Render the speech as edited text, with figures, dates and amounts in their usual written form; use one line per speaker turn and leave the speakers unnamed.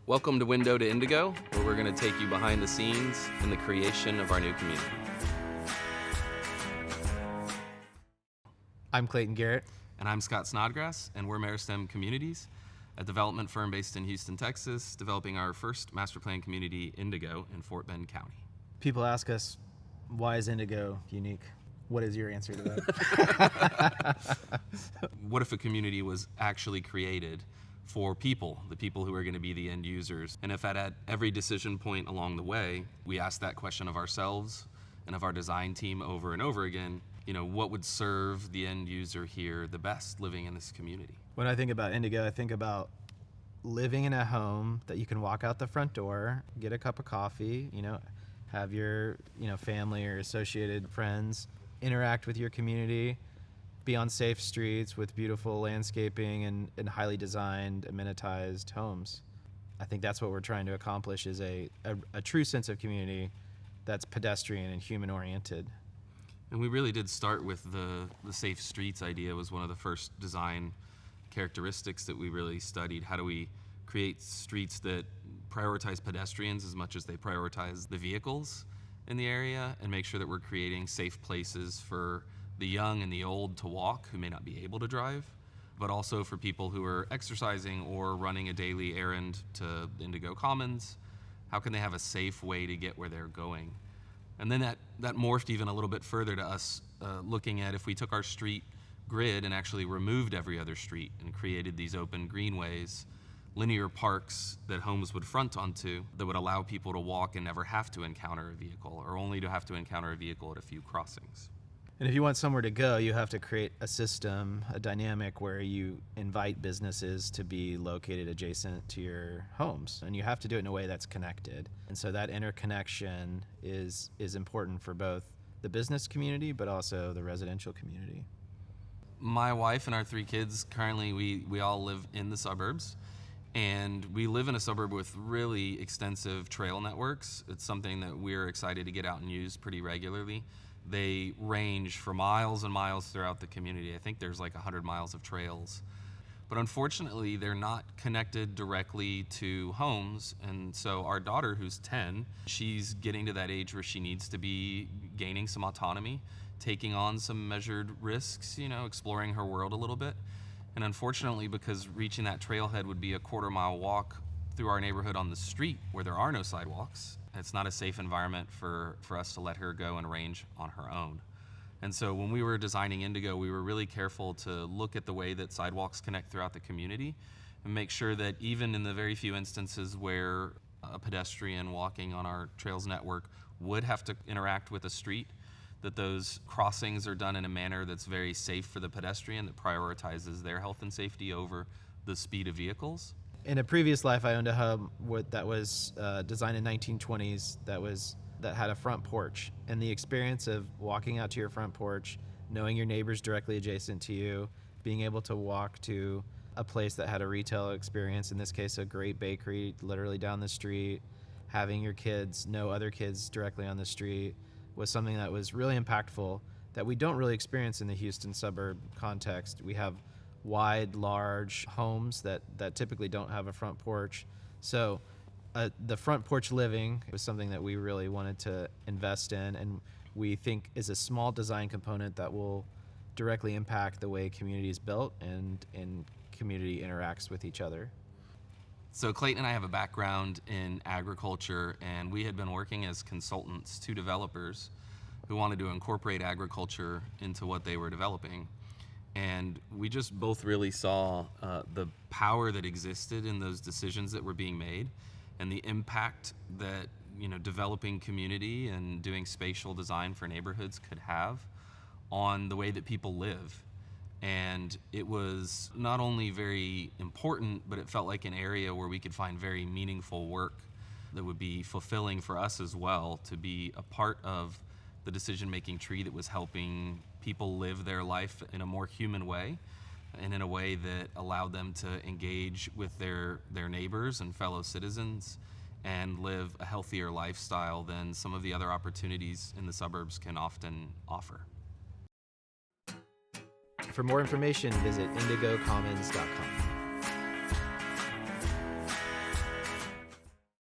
Welcome to Window to Indigo, where we're going to take you behind the scenes in the creation of our new community.
I'm Clayton Garrett.
And I'm Scott Snodgrass, and we're Meristem Communities, a development firm based in Houston, Texas, developing our first master plan community, Indigo, in Fort Bend County.
People ask us, why is Indigo unique? What is your answer to that?
What if a community was actually created for people, the people who are going to be the end users? And if at every decision point along the way, we ask that question of ourselves and of our design team over and over again, what would serve the end user here the best living in this community?
When I think about Indigo, I think about living in a home that you can walk out the front door, get a cup of coffee, have your, family or associated friends interact with your community, be on safe streets with beautiful landscaping and highly designed, amenitized homes. I think that's what we're trying to accomplish, is a true sense of community that's pedestrian and human-oriented.
And we really did start with the safe streets idea. Was one of the first design characteristics that we really studied. How do we create streets that prioritize pedestrians as much as they prioritize the vehicles in the area, and make sure that we're creating safe places for the young and the old to walk who may not be able to drive, but also for people who are exercising or running a daily errand to Indigo Commons. How can they have a safe way to get where they're going? And then that morphed even a little bit further to us looking at if we took our street grid and actually removed every other street and created these open greenways, linear parks that homes would front onto, that would allow people to walk and never have to encounter a vehicle, or only to have to encounter a vehicle at a few crossings.
And if you want somewhere to go, you have to create a system, a dynamic where you invite businesses to be located adjacent to your homes. And you have to do it in a way that's connected. And so that interconnection is important for both the business community, but also the residential community.
My wife and our 3 kids, currently we all live in the suburbs. And we live in a suburb with really extensive trail networks. It's something that we're excited to get out and use pretty regularly. They range for miles and miles throughout the community. I think there's like 100 miles of trails. But unfortunately, they're not connected directly to homes. And so our daughter, who's 10, she's getting to that age where she needs to be gaining some autonomy, taking on some measured risks, exploring her world a little bit. And unfortunately, because reaching that trailhead would be a quarter-mile walk through our neighborhood on the street where there are no sidewalks, it's not a safe environment for us to let her go and range on her own. And so when we were designing Indigo, we were really careful to look at the way that sidewalks connect throughout the community and make sure that even in the very few instances where a pedestrian walking on our trails network would have to interact with a street, that those crossings are done in a manner that's very safe for the pedestrian, that prioritizes their health and safety over the speed of vehicles.
In a previous life, I owned a home that was designed in 1920s that had a front porch. And the experience of walking out to your front porch, knowing your neighbors directly adjacent to you, being able to walk to a place that had a retail experience, in this case a great bakery literally down the street, having your kids know other kids directly on the street, was something that was really impactful that we don't really experience in the Houston suburb context. We have wide, large homes that typically don't have a front porch. So the front porch living was something that we really wanted to invest in, and we think is a small design component that will directly impact the way community is built and community interacts with each other.
So Clayton and I have a background in agriculture, and we had been working as consultants to developers who wanted to incorporate agriculture into what they were developing. And we just both really saw the power that existed in those decisions that were being made, and the impact that developing community and doing spatial design for neighborhoods could have on the way that people live. And it was not only very important, but it felt like an area where we could find very meaningful work that would be fulfilling for us as well, to be a part of the decision-making tree that was helping people live their life in a more human way, and in a way that allowed them to engage with their neighbors and fellow citizens and live a healthier lifestyle than some of the other opportunities in the suburbs can often offer.
For more information, visit indigocommons.com.